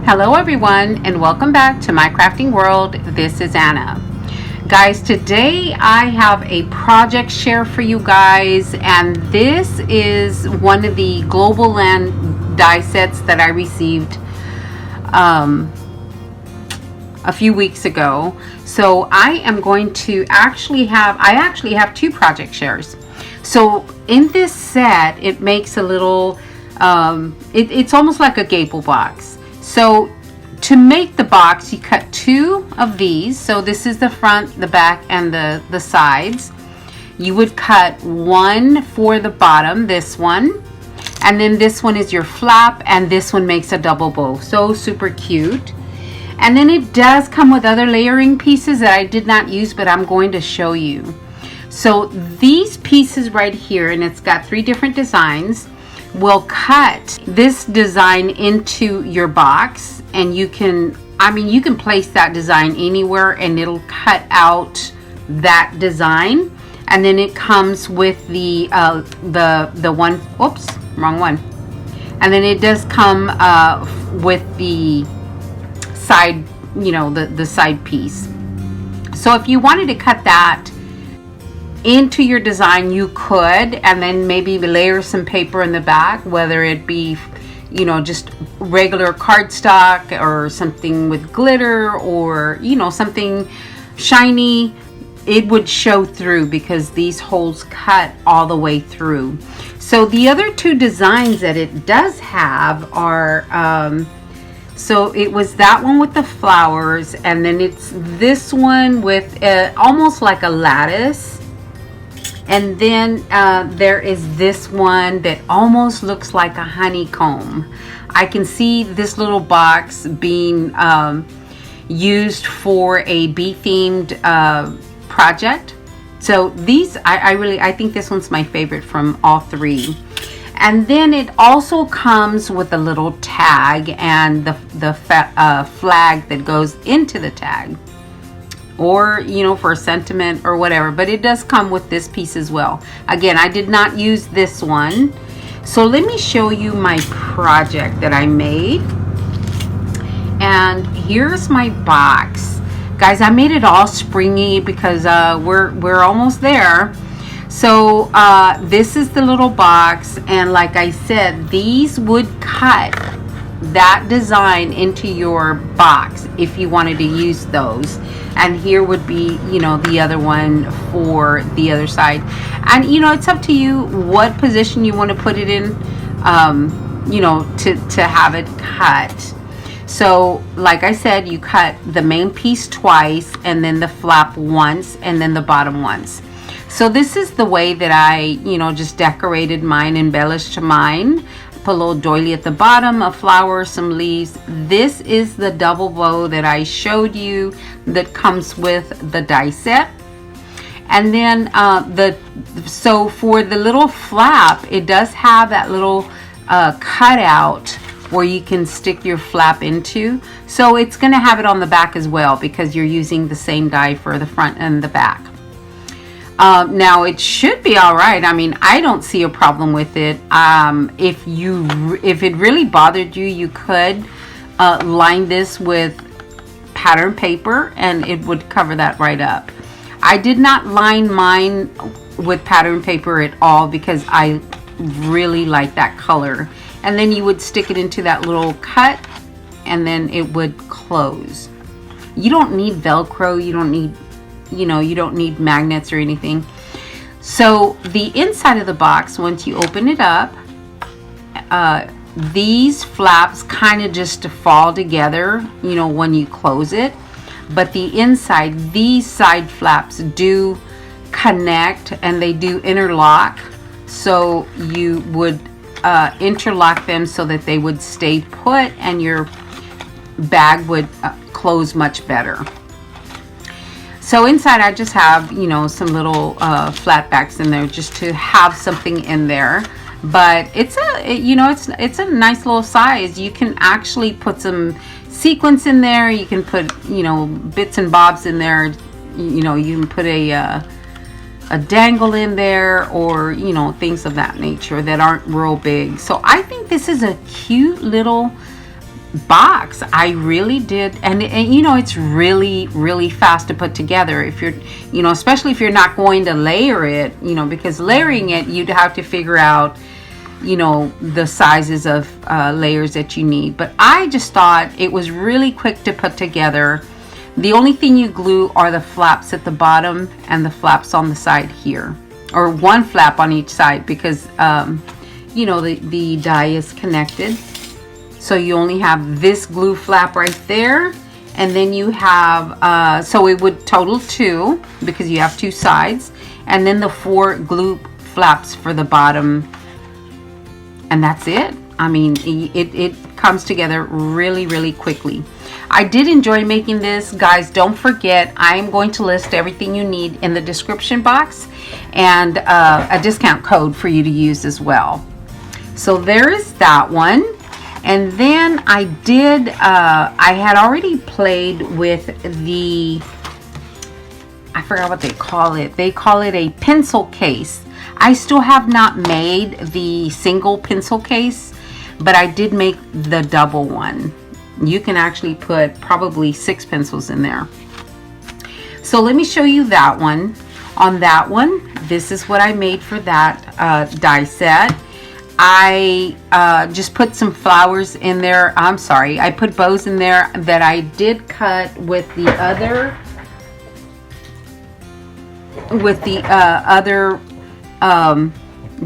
Hello everyone and welcome back to my crafting world. This is Anna. Guys, today I have a project share for you guys, and this is one of the Globleland die sets that I received a few weeks ago. So I am going to actually have two project shares. So in this set, it makes a little it's almost like a gable box. So to make the box, you cut two of these. So this is the front, the back, and the sides. You would cut one for the bottom, this one, and then this one is your flap, and this one makes a double bow. So super cute. And then it does come with other layering pieces that I did not use, but I'm going to show you. So these pieces right here, and it's got three different designs, will cut this design into your box, and you can place that design anywhere and it'll cut out that design. And then it comes with the one, oops, wrong one. And then it does come with the side, the side piece. So if you wanted to cut that into your design, you could, and then maybe layer some paper in the back, whether it be just regular cardstock or something with glitter, or something shiny. It would show through because these holes cut all the way through. So the other two designs that it does have are so it was that one with the flowers, and then it's this one with almost like a lattice. And then there is this one that almost looks like a honeycomb. I can see this little box being used for a bee-themed project. So these, I think this one's my favorite from all three. And then it also comes with a little tag and the flag that goes into the tag, or for a sentiment or whatever. But it does come with this piece as well. Again, I did not use this one. So let me show you my project that I made. And here's my box. Guys, I made it all springy because we're almost there. So this is the little box, and like I said, these would cut that design into your box if you wanted to use those. And here would be the other one for the other side. And it's up to you what position you want to put it in, to have it cut. So like I said, you cut the main piece twice, and then the flap once, and then the bottom once. So this is the way that I just decorated mine, embellished mine. Put a little doily at the bottom, a flower, some leaves. This is the double bow that I showed you that comes with the die set. And then so for the little flap, it does have that little cutout where you can stick your flap into. So it's going to have it on the back as well, because you're using the same die for the front and the back. Now it should be all right. I mean, I don't see a problem with it. If it really bothered you, you could line this with pattern paper, and it would cover that right up. I did not line mine with pattern paper at all because I really like that color. And then you would stick it into that little cut, and then it would close. You don't need Velcro. You don't need you don't need magnets or anything. So the inside of the box, once you open it up, these flaps kind of just fall together, when you close it. But the inside, these side flaps do connect, and they do interlock. So you would interlock them so that they would stay put, and your bag would close much better. So inside I just have, some little flat backs in there just to have something in there. But it's a nice little size. You can actually put some sequins in there. You can put, bits and bobs in there. You can put a dangle in there, or, things of that nature that aren't real big. So I think this is a cute little box, I really did, and you know, it's really fast to put together if you're, you know, especially if you're not going to layer it, you know, because layering it, you'd have to figure out, you know, the sizes of layers that you need. But I just thought it was really quick to put together. The only thing you glue are the flaps at the bottom and the flaps on the side here, or one flap on each side, because you know, the die is connected. So you only have this glue flap right there, and then you have so it would total 2 because you have 2 sides, and then the 4 glue flaps for the bottom, and that's it. I mean, it comes together really quickly. I did enjoy making this, guys. Don't forget, I am going to list everything you need in the description box, and a discount code for you to use as well. So there is that one. And then I did, I had already played with the, I forgot what they call it. They call it a pencil case. I still have not made the single pencil case, but I did make the double one. You can actually put probably 6 pencils in there. So let me show you that one. On that one, this is what I made for that die set. I just put some flowers in there. I'm sorry, I put bows in there that I did cut with the other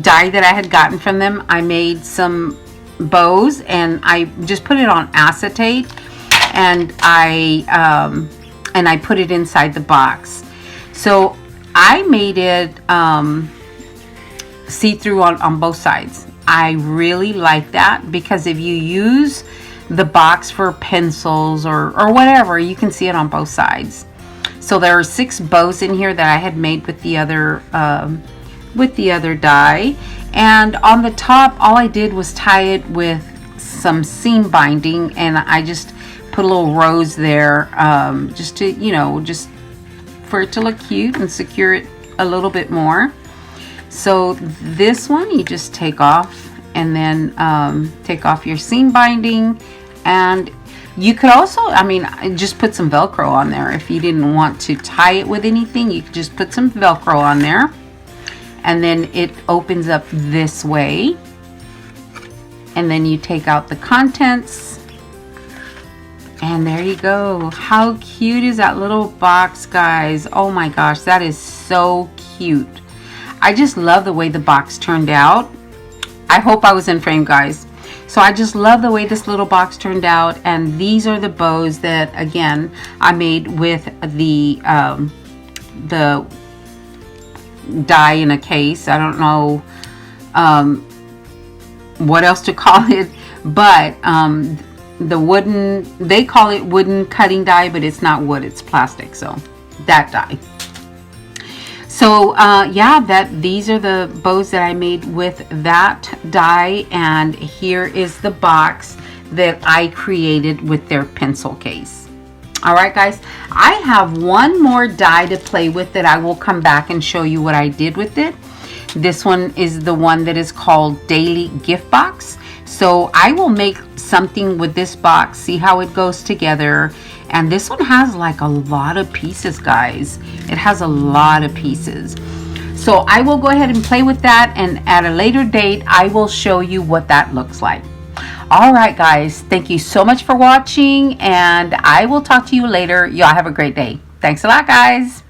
die that I had gotten from them. I made some bows and I just put it on acetate, and I put it inside the box. So I made it see-through on both sides. I really like that, because if you use the box for pencils or whatever, you can see it on both sides. So there are 6 bows in here that I had made with the other die, and on the top all I did was tie it with some seam binding, and I just put a little rose there, just to, you know, just for it to look cute and secure it a little bit more. So this one you just take off, and then take off your seam binding, and you could also, I mean, just put some Velcro on there. If you didn't want to tie it with anything, you could just put some Velcro on there, and then it opens up this way, and then you take out the contents, and there you go. How cute is that little box, guys? Oh my gosh, that is so cute. I just love the way the box turned out. I hope I was in frame, guys. So I just love the way this little box turned out, and these are the bows that, again, I made with the die in a case. I don't know what else to call it, but the wooden, they call it wooden cutting die, but it's not wood, it's plastic. So that die. So yeah, these are the bows that I made with that die, and here is the box that I created with their pencil case. All right, guys, I have one more die to play with that I will come back and show you what I did with it. This one is the one that is called Daily Gift Box. So I will make something with this box, see how it goes together. And this one has like a lot of pieces, guys. It has a lot of pieces. So I will go ahead and play with that, and at a later date, I will show you what that looks like. All right, guys, thank you so much for watching, and I will talk to you later. Y'all have a great day. Thanks a lot, guys.